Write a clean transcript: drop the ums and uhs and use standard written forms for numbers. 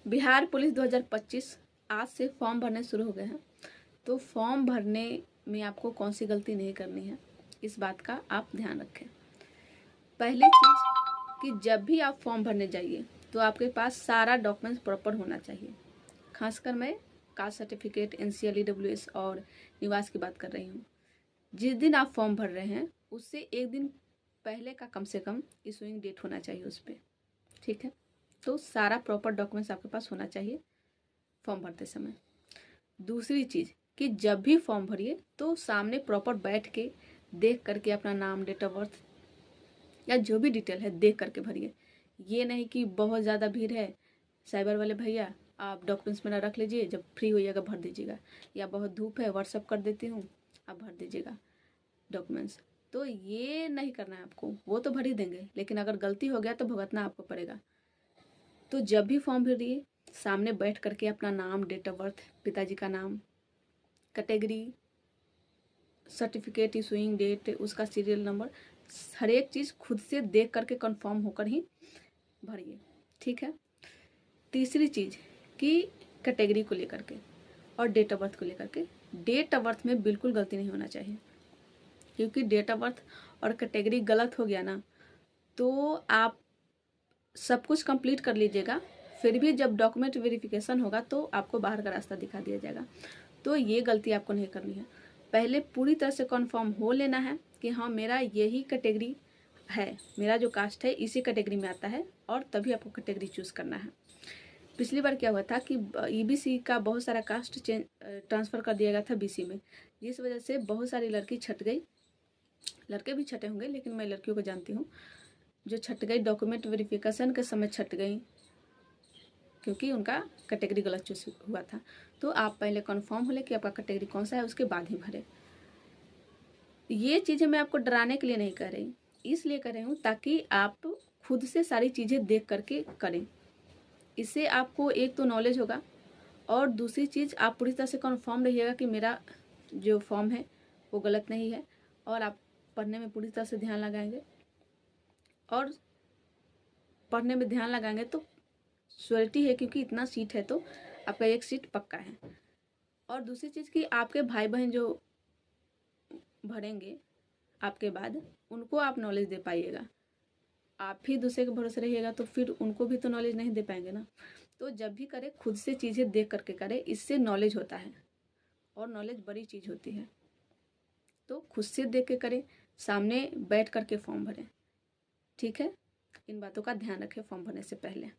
Bihar police 2025 आज से form भरने शुरू हो गए हैं। तो फॉर्म भरने में आपको कौन सी गलती नहीं करनी है, इस बात का आप ध्यान रखें। पहली चीज़ कि जब भी आप फॉर्म भरने जाइए तो आपके पास सारा डॉक्यूमेंट्स प्रॉपर होना चाहिए। खासकर मैं कास्ट सर्टिफिकेट, NCL, EWS और निवास की बात कर रही हूँ। जिस दिन आप फॉर्म भर रहे हैं उससे एक दिन पहले का कम से कम इशूइंग डेट होना चाहिए उस पर, ठीक है। तो सारा प्रॉपर डॉक्यूमेंट्स आपके पास होना चाहिए फॉर्म भरते समय। दूसरी चीज़ कि जब भी फॉर्म भरिए तो सामने प्रॉपर बैठ के देख करके अपना नाम, डेट ऑफ बर्थ या जो भी डिटेल है देख करके भरिए। ये नहीं कि बहुत ज़्यादा भीड़ है, साइबर वाले भैया आप डॉक्यूमेंट्स मेरा रख लीजिए, जब फ्री होइएगा भर दीजिएगा, या बहुत धूप है व्हाट्सअप कर देती हूँ आप भर दीजिएगा डॉक्यूमेंट्स। तो ये नहीं करना है आपको। वो तो भर ही देंगे, लेकिन अगर गलती हो गया तो भुगतना आपको पड़ेगा। तो जब भी फॉर्म भरिए सामने बैठ करके अपना नाम, डेट ऑफ बर्थ, पिताजी का नाम, कैटेगरी, सर्टिफिकेट, इशूइंग डेट, उसका सीरियल नंबर, हर एक चीज़ खुद से देख करके कंफर्म होकर ही भरिए, ठीक है। तीसरी चीज़ कि कैटेगरी को लेकर के और डेट ऑफ बर्थ को लेकर के, डेट ऑफ बर्थ में बिल्कुल गलती नहीं होना चाहिए, क्योंकि डेट ऑफ बर्थ और कैटेगरी गलत हो गया ना तो आप सब कुछ कंप्लीट कर लीजिएगा, फिर भी जब डॉक्यूमेंट वेरिफिकेशन होगा तो आपको बाहर का रास्ता दिखा दिया जाएगा। तो ये गलती आपको नहीं करनी है। पहले पूरी तरह से कंफर्म हो लेना है कि हाँ मेरा यही कैटेगरी है, मेरा जो कास्ट है इसी कैटेगरी में आता है, और तभी आपको कैटेगरी चूज़ करना है। पिछली बार क्या हुआ था कि EBC का बहुत सारा कास्ट ट्रांसफ़र कर दिया गया था BC में, जिस वजह से बहुत सारी लड़की छट गई। लड़के भी छटे होंगे, लेकिन मैं लड़कियों को जानती हूँ जो छट गई, डॉक्यूमेंट वेरिफिकेशन के समय छट गई क्योंकि उनका कैटेगरी गलत चूज हुआ था। तो आप पहले कंफर्म हो ले कि आपका कैटेगरी कौन सा है, उसके बाद ही भरें। ये चीज़ें मैं आपको डराने के लिए नहीं कह रही, इसलिए कर रही हूँ ताकि आप खुद से सारी चीज़ें देख करके करें। इससे आपको एक तो नॉलेज होगा, और दूसरी चीज़ आप पूरी तरह से कंफर्म रहिएगा कि मेरा जो फॉर्म है वो गलत नहीं है, और आप पढ़ने में पूरी तरह से ध्यान लगाएंगे। और पढ़ने में ध्यान लगाएंगे तो श्योरिटी है, क्योंकि इतना सीट है तो आपका एक सीट पक्का है। और दूसरी चीज़ कि आपके भाई बहन जो भरेंगे आपके बाद, उनको आप नॉलेज दे पाइएगा। आप ही दूसरे के भरोसे रहिएगा तो फिर उनको भी तो नॉलेज नहीं दे पाएंगे ना। तो जब भी करें खुद से चीज़ें देख करके करें, इससे नॉलेज होता है, और नॉलेज बड़ी चीज़ होती है। तो खुद से देख के करें, सामने बैठ करके फॉर्म भरें, ठीक है। इन बातों का ध्यान रखें फॉर्म भरने से पहले।